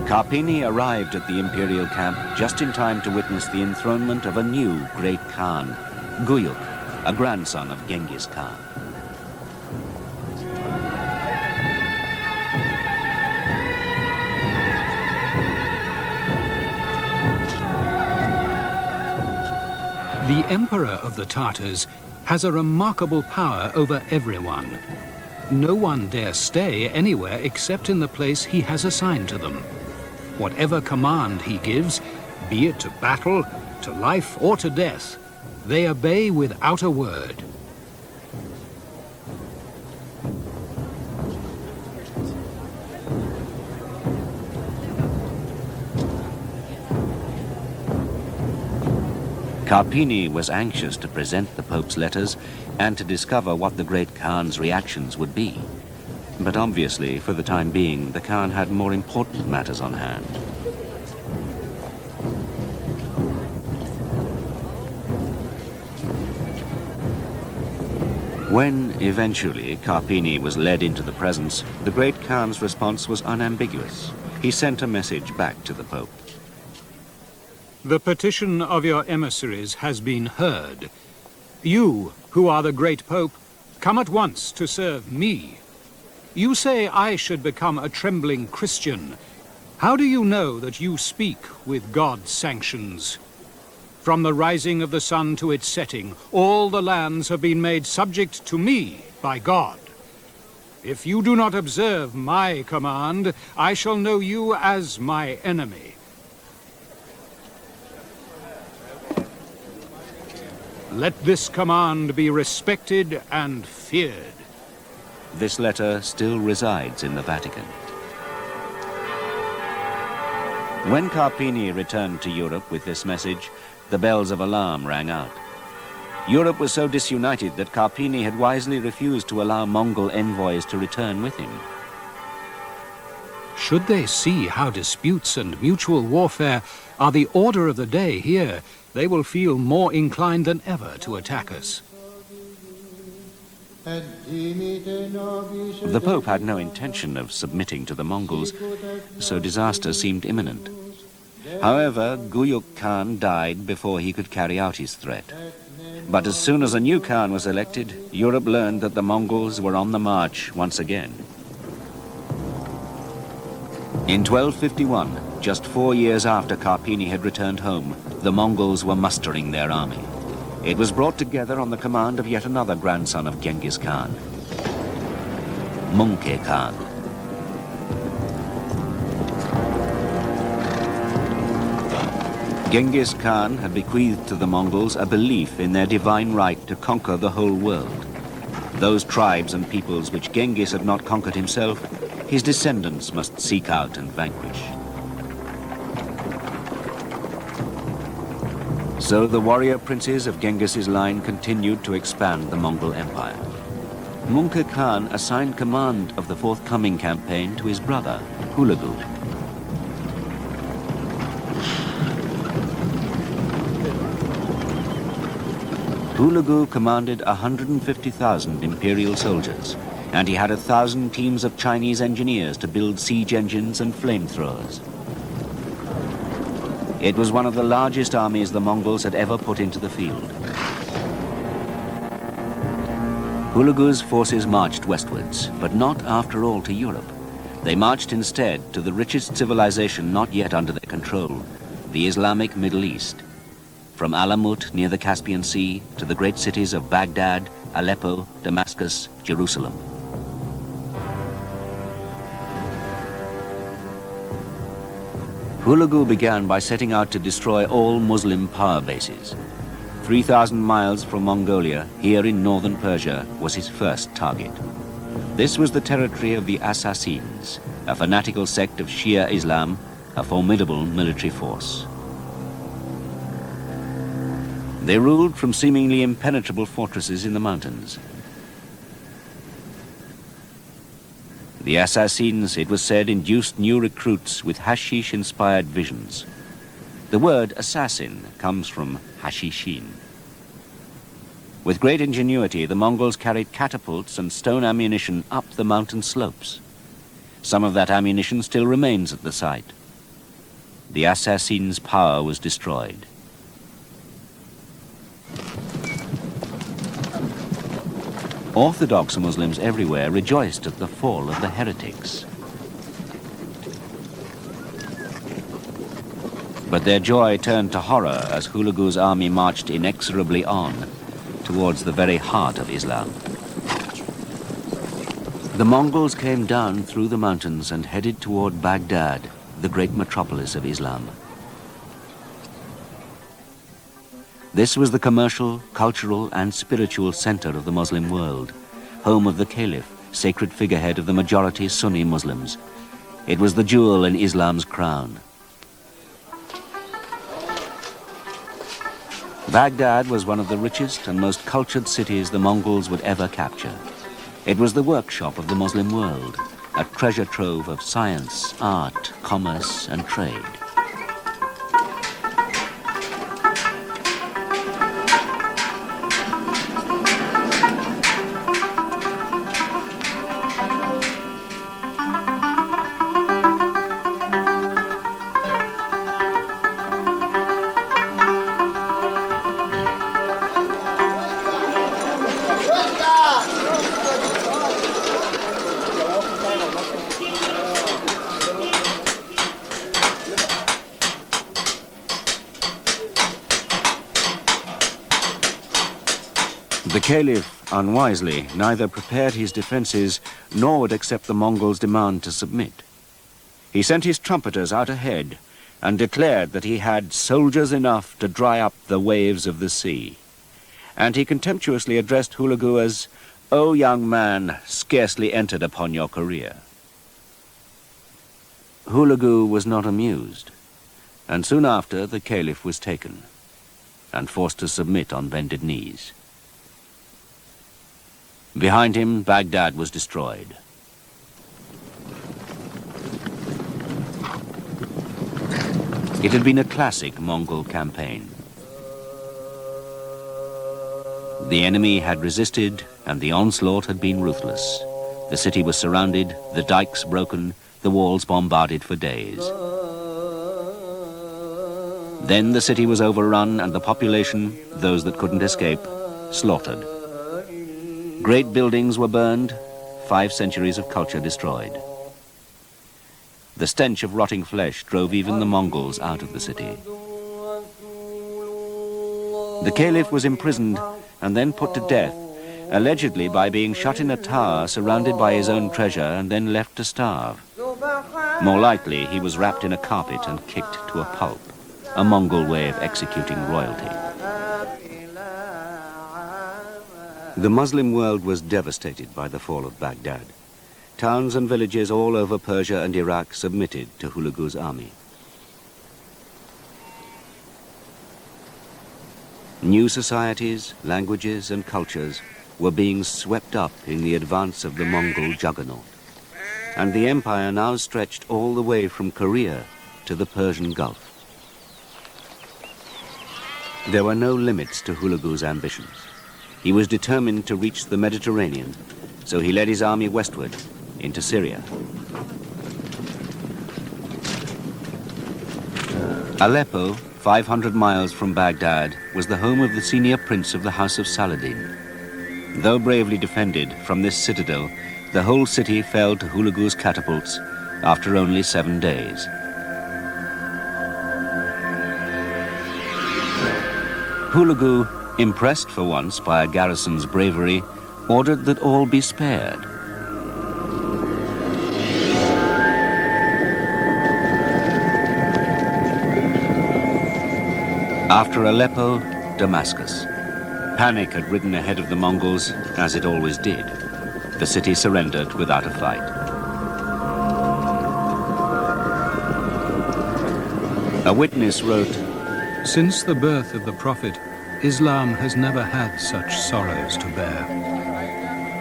Carpini arrived at the imperial camp just in time to witness the enthronement of a new great Khan, Guyuk, a grandson of Genghis Khan. The emperor of the Tartars has a remarkable power over everyone. No one dare stay anywhere except in the place he has assigned to them. Whatever command he gives, be it to battle, to life, or to death, they obey without a word. Carpini was anxious to present the Pope's letters and to discover what the great Khan's reactions would be. But obviously, for the time being, the Khan had more important matters on hand. When, eventually, Carpini was led into the presence, the great Khan's response was unambiguous. He sent a message back to the Pope. The petition of your emissaries has been heard. You, who are the great Pope, come at once to serve me. You say I should become a trembling Christian. How do you know that you speak with God's sanctions? From the rising of the sun to its setting, all the lands have been made subject to me by God. If you do not observe my command, I shall know you as my enemy. Let this command be respected and feared. This letter still resides in the Vatican. When Carpini returned to Europe with this message, the bells of alarm rang out. Europe was so disunited that Carpini had wisely refused to allow Mongol envoys to return with him. Should they see how disputes and mutual warfare are the order of the day here, they will feel more inclined than ever to attack us. The Pope had no intention of submitting to the Mongols, so disaster seemed imminent. However, Guyuk Khan died before he could carry out his threat. But as soon as a new Khan was elected, Europe learned that the Mongols were on the march once again. In 1251, just 4 years after Carpini had returned home, the Mongols were mustering their army. It was brought together on the command of yet another grandson of Genghis Khan, Mungke Khan. Genghis Khan had bequeathed to the Mongols a belief in their divine right to conquer the whole world. Those tribes and peoples which Genghis had not conquered himself, his descendants must seek out and vanquish. So the warrior princes of Genghis's line continued to expand the Mongol Empire. Mungke Khan assigned command of the forthcoming campaign to his brother, Hulagu. Hulagu commanded 150,000 imperial soldiers, and he had 1,000 teams of Chinese engineers to build siege engines and flamethrowers. It was one of the largest armies the Mongols had ever put into the field. Hulagu's forces marched westwards, but not after all to Europe. They marched instead to the richest civilization not yet under their control, the Islamic Middle East. From Alamut near the Caspian Sea to the great cities of Baghdad, Aleppo, Damascus, Jerusalem. Hulagu began by setting out to destroy all Muslim power bases. 3,000 miles from Mongolia, here in northern Persia, was his first target. This was the territory of the Assassins, a fanatical sect of Shia Islam, a formidable military force. They ruled from seemingly impenetrable fortresses in the mountains. The Assassins, it was said, induced new recruits with hashish-inspired visions. The word assassin comes from hashishin. With great ingenuity, the Mongols carried catapults and stone ammunition up the mountain slopes. Some of that ammunition still remains at the site. the assassin's power was destroyed. Orthodox Muslims everywhere rejoiced at the fall of the heretics. But their joy turned to horror as Hulagu's army marched inexorably on towards the very heart of Islam. The Mongols came down through the mountains and headed toward Baghdad, the great metropolis of Islam. This was the commercial, cultural, and spiritual center of the Muslim world, home of the Caliph, sacred figurehead of the majority Sunni Muslims. It was the jewel in Islam's crown. Baghdad was one of the richest and most cultured cities the Mongols would ever capture. It was the workshop of the Muslim world, a treasure trove of science, art, commerce, and trade. The Caliph, unwisely, neither prepared his defenses nor would accept the Mongols' demand to submit. He sent his trumpeters out ahead and declared that he had soldiers enough to dry up the waves of the sea. And he contemptuously addressed Hulagu as, "O young man, scarcely entered upon your career." Hulagu was not amused, and soon after the Caliph was taken and forced to submit on bended knees. Behind him, Baghdad was destroyed. It had been a classic Mongol campaign. The enemy had resisted, and the onslaught had been ruthless. The city was surrounded, the dikes broken, the walls bombarded for days. Then the city was overrun, and the population, those that couldn't escape, slaughtered. Great buildings were burned, 5 centuries of culture destroyed. The stench of rotting flesh drove even the Mongols out of the city. The Caliph was imprisoned and then put to death, allegedly by being shut in a tower surrounded by his own treasure and then left to starve. More likely, he was wrapped in a carpet and kicked to a pulp, a Mongol way of executing royalty. The Muslim world was devastated by the fall of Baghdad. Towns and villages all over Persia and Iraq submitted to Hulagu's army. New societies, languages, and cultures were being swept up in the advance of the Mongol juggernaut. And the empire now stretched all the way from Korea to the Persian Gulf. There were no limits to Hulagu's ambitions. He was determined to reach the Mediterranean, so he led his army westward into Syria. Aleppo, 500 miles from Baghdad, was the home of the senior prince of the House of Saladin. Though bravely defended from this citadel, the whole city fell to Hulagu's catapults after only 7 days. Hulagu, impressed for once by a garrison's bravery, ordered that all be spared. After Aleppo, Damascus. Panic had ridden ahead of the Mongols, as it always did. The city surrendered without a fight. A witness wrote, "Since the birth of the Prophet, Islam has never had such sorrows to bear."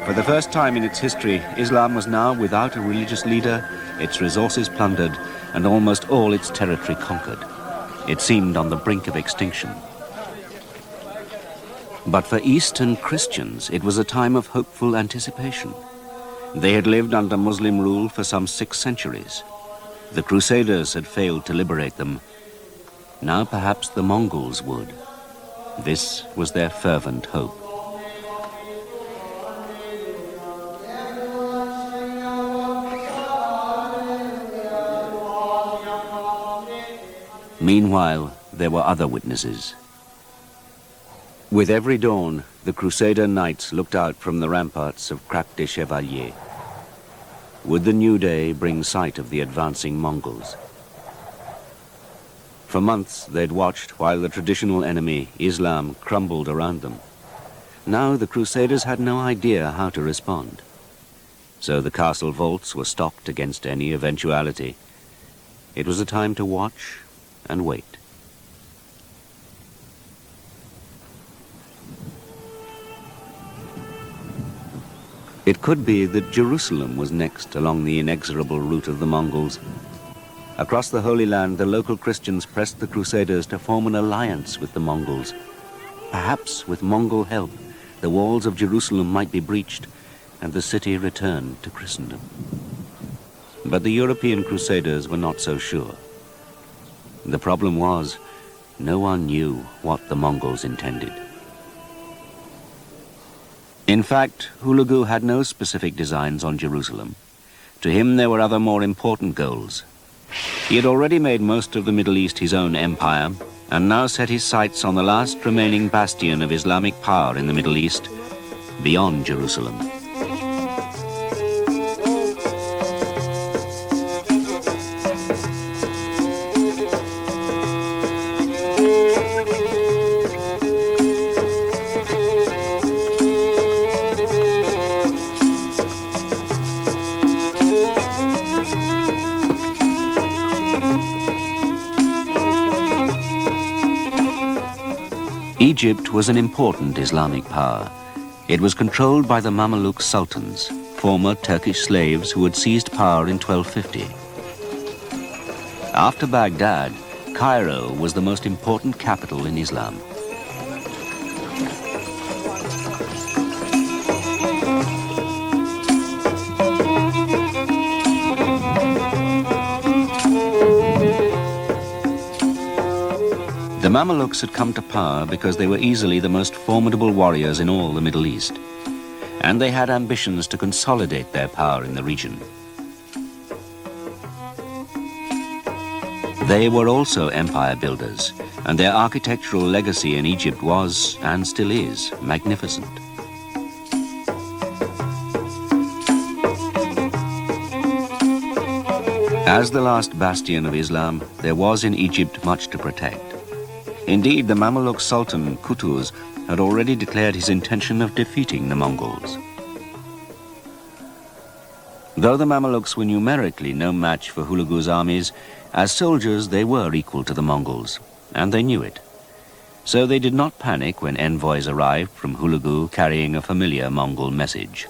For the first time in its history, Islam was now without a religious leader, its resources plundered, and almost all its territory conquered. It seemed on the brink of extinction. But for Eastern Christians, it was a time of hopeful anticipation. They had lived under Muslim rule for some 6 centuries. The Crusaders had failed to liberate them. Now perhaps the Mongols would. This was their fervent hope. Meanwhile, there were other witnesses. With every dawn, the Crusader knights looked out from the ramparts of Crac des Chevaliers. Would the new day bring sight of the advancing Mongols? For months, they'd watched while the traditional enemy, Islam, crumbled around them. Now the Crusaders had no idea how to respond. So the castle vaults were stocked against any eventuality. It was a time to watch and wait. It could be that Jerusalem was next along the inexorable route of the Mongols. Across the Holy Land, the local Christians pressed the Crusaders to form an alliance with the Mongols. Perhaps with Mongol help, the walls of Jerusalem might be breached and the city returned to Christendom. But the European Crusaders were not so sure. The problem was, no one knew what the Mongols intended. In fact, Hulagu had no specific designs on Jerusalem. To him, there were other more important goals. He had already made most of the Middle East his own empire, and now set his sights on the last remaining bastion of Islamic power in the Middle East, beyond Jerusalem. Egypt was an important Islamic power. It was controlled by the Mameluke sultans, former Turkish slaves who had seized power in 1250. After Baghdad, Cairo was the most important capital in Islam. The Mamelukes had come to power because they were easily the most formidable warriors in all the Middle East, and they had ambitions to consolidate their power in the region. They were also empire builders, and their architectural legacy in Egypt was, and still is, magnificent. As the last bastion of Islam, there was in Egypt much to protect. Indeed, the Mameluke Sultan, Qutuz, had already declared his intention of defeating the Mongols. Though the Mamelukes were numerically no match for Hulagu's armies, as soldiers they were equal to the Mongols, and they knew it. So they did not panic when envoys arrived from Hulagu carrying a familiar Mongol message.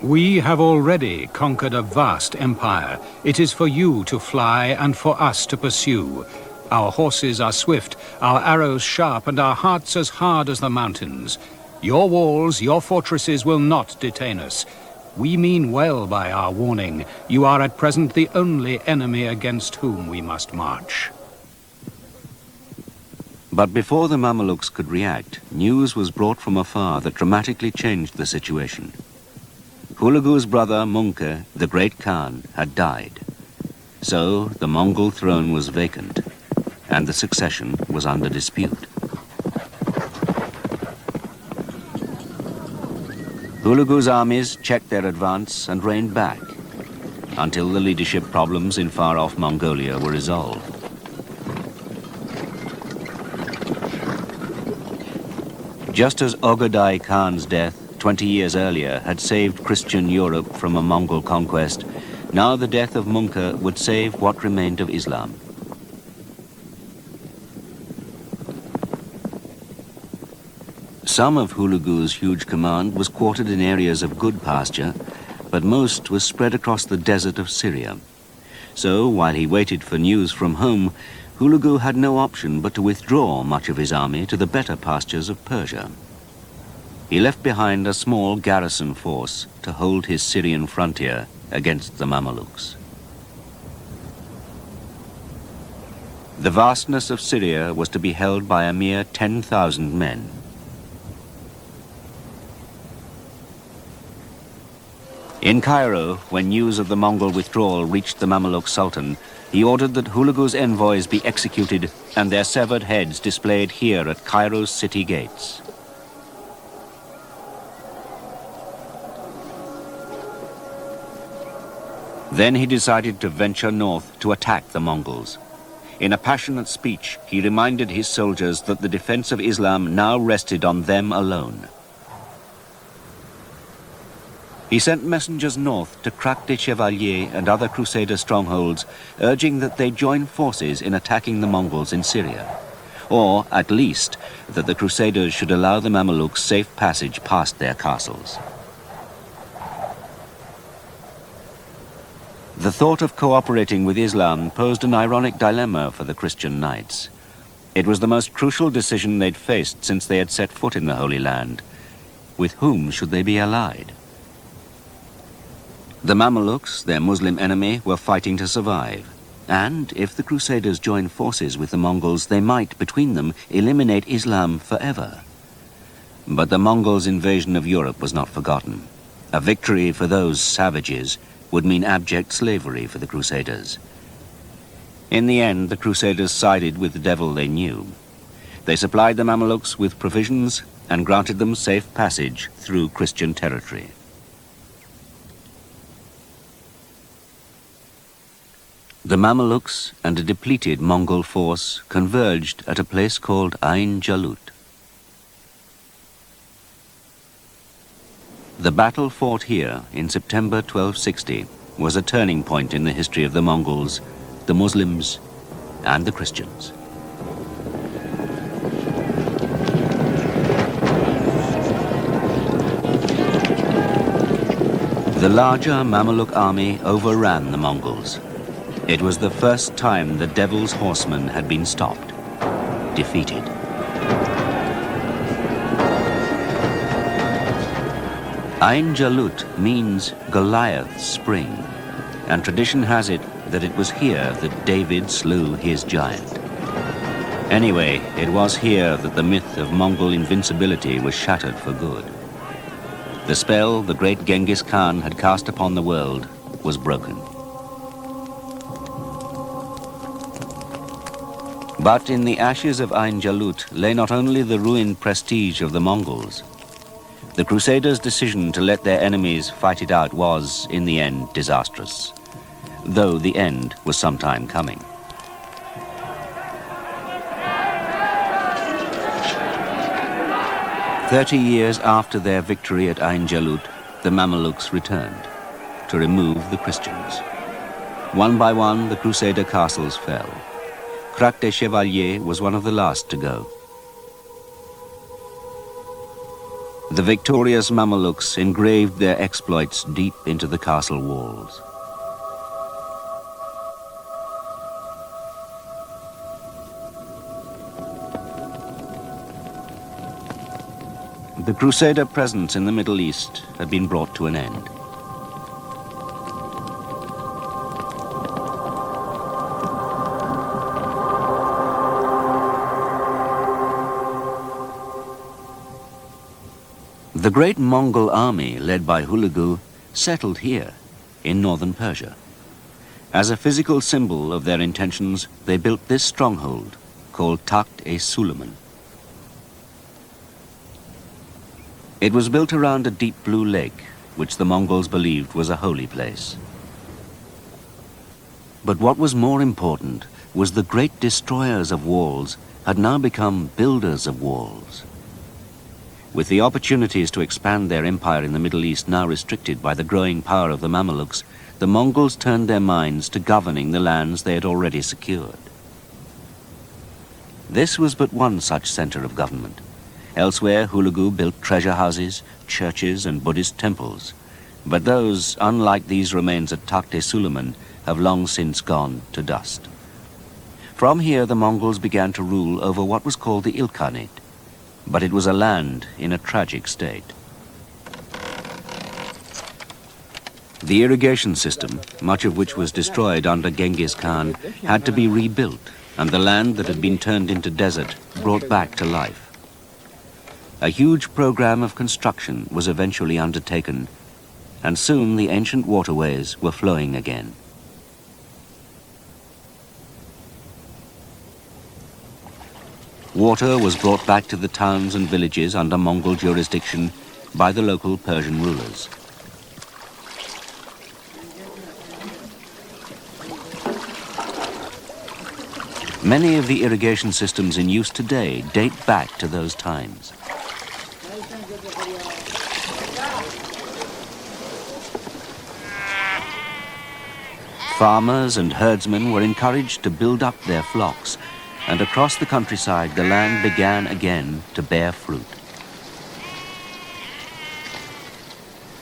We have already conquered a vast empire. It is for you to fly and for us to pursue. Our horses are swift, our arrows sharp, and our hearts as hard as the mountains. Your walls, your fortresses will not detain us. We mean well by our warning. You are at present the only enemy against whom we must march. But before the Mamelukes could react, news was brought from afar that dramatically changed the situation. Hulagu's brother Munke, the great Khan, had died. So the Mongol throne was vacant, and the succession was under dispute. Hulagu's armies checked their advance and reigned back until the leadership problems in far-off Mongolia were resolved. Just as Ogadai Khan's death 20 years earlier had saved Christian Europe from a Mongol conquest, now the death of Munke would save what remained of Islam. Some of Hulagu's huge command was quartered in areas of good pasture, but most was spread across the desert of Syria. So, while he waited for news from home, Hulagu had no option but to withdraw much of his army to the better pastures of Persia. He left behind a small garrison force to hold his Syrian frontier against the Mamelukes. The vastness of Syria was to be held by a mere 10,000 men. In Cairo, when news of the Mongol withdrawal reached the Mamluk Sultan, he ordered that Hulagu's envoys be executed and their severed heads displayed here at Cairo's city gates. Then he decided to venture north to attack the Mongols. In a passionate speech, he reminded his soldiers that the defense of Islam now rested on them alone. He sent messengers north to Crac Chevalier and other Crusader strongholds, urging that they join forces in attacking the Mongols in Syria, or, at least, that the Crusaders should allow the Mamelukes safe passage past their castles. The thought of cooperating with Islam posed an ironic dilemma for the Christian knights. It was the most crucial decision they'd faced since they had set foot in the Holy Land. With whom should they be allied? The Mamelukes, their Muslim enemy, were fighting to survive. And if the Crusaders joined forces with the Mongols, they might, between them, eliminate Islam forever. But the Mongols' invasion of Europe was not forgotten. A victory for those savages would mean abject slavery for the Crusaders. In the end, the Crusaders sided with the devil they knew. They supplied the Mamelukes with provisions and granted them safe passage through Christian territory. The Mamelukes and a depleted Mongol force converged at a place called Ain Jalut. The battle fought here in September 1260 was a turning point in the history of the Mongols, the Muslims, and the Christians. The larger Mameluke army overran the Mongols. It was the first time the Devil's Horsemen had been stopped, defeated. Ain Jalut means Goliath's spring, and tradition has it that it was here that David slew his giant. Anyway, it was here that the myth of Mongol invincibility was shattered for good. The spell the great Genghis Khan had cast upon the world was broken. But in the ashes of Ain Jalut lay not only the ruined prestige of the Mongols. The Crusaders' decision to let their enemies fight it out was, in the end, disastrous, though the end was some time coming. "30 years after their victory at Ain Jalut, the Mamelukes returned to remove the Christians. One by one, the Crusader castles fell. Crac Chevalier was one of the last to go. The victorious Mamelukes engraved their exploits deep into the castle walls. The Crusader presence in the Middle East had been brought to an end. The great Mongol army, led by Hulagu, settled here, in northern Persia. As a physical symbol of their intentions, they built this stronghold, called Takht-e-Suleiman. It was built around a deep blue lake, which the Mongols believed was a holy place. But what was more important was the great destroyers of walls had now become builders of walls. With the opportunities to expand their empire in the Middle East now restricted by the growing power of the Mamelukes, the Mongols turned their minds to governing the lands they had already secured. This was but one such center of government. Elsewhere, Hulagu built treasure houses, churches, and Buddhist temples. But those, unlike these remains at Takht-e-Suleiman, have long since gone to dust. From here, the Mongols began to rule over what was called the Ilkhanate. But it was a land in a tragic state. The irrigation system, much of which was destroyed under Genghis Khan, had to be rebuilt, and the land that had been turned into desert brought back to life. A huge program of construction was eventually undertaken, and soon the ancient waterways were flowing again. Water was brought back to the towns and villages under Mongol jurisdiction by the local Persian rulers. Many of the irrigation systems in use today date back to those times. Farmers and herdsmen were encouraged to build up their flocks, and across the countryside the land began again to bear fruit.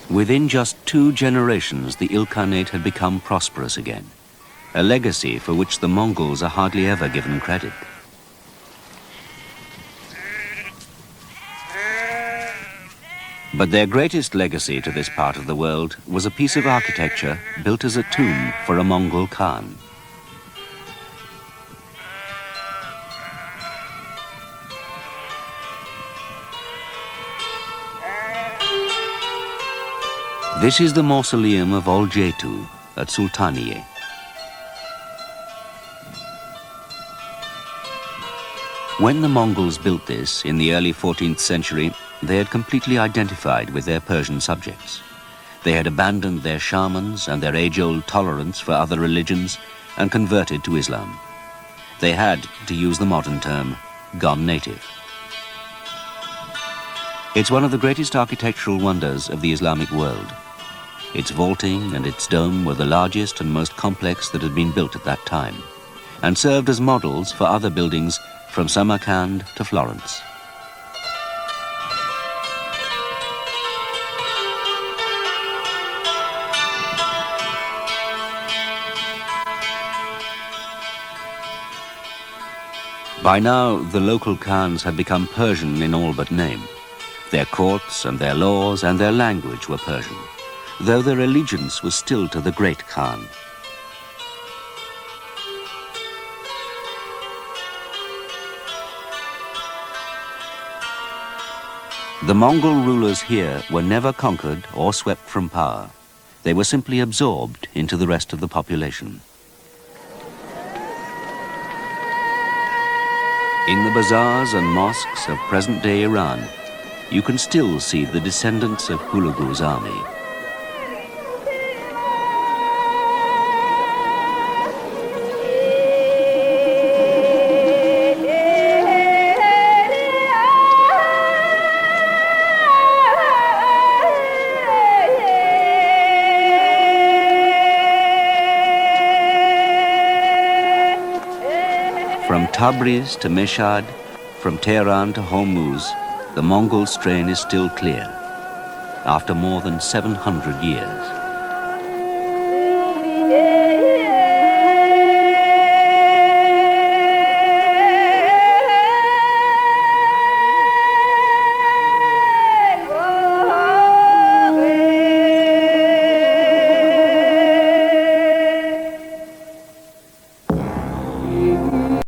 Within just 2 generations, the Ilkhanate had become prosperous again, a legacy for which the Mongols are hardly ever given credit. But their greatest legacy to this part of the world was a piece of architecture built as a tomb for a Mongol Khan. This is the mausoleum of Oljetu at Sultaniye. When the Mongols built this in the early 14th century, they had completely identified with their Persian subjects. They had abandoned their shamans and their age-old tolerance for other religions and converted to Islam. They had, to use the modern term, gone native. It's one of the greatest architectural wonders of the Islamic world. Its vaulting and its dome were the largest and most complex that had been built at that time, and served as models for other buildings from Samarkand to Florence. By now, the local Khans had become Persian in all but name. Their courts and their laws and their language were Persian, though their allegiance was still to the great Khan. The Mongol rulers here were never conquered or swept from power. They were simply absorbed into the rest of the population. In the bazaars and mosques of present-day Iran, you can still see the descendants of Hulagu's army. From Tabriz to Mashhad, from Tehran to Hormuz, the Mongol strain is still clear, after more than 700 years.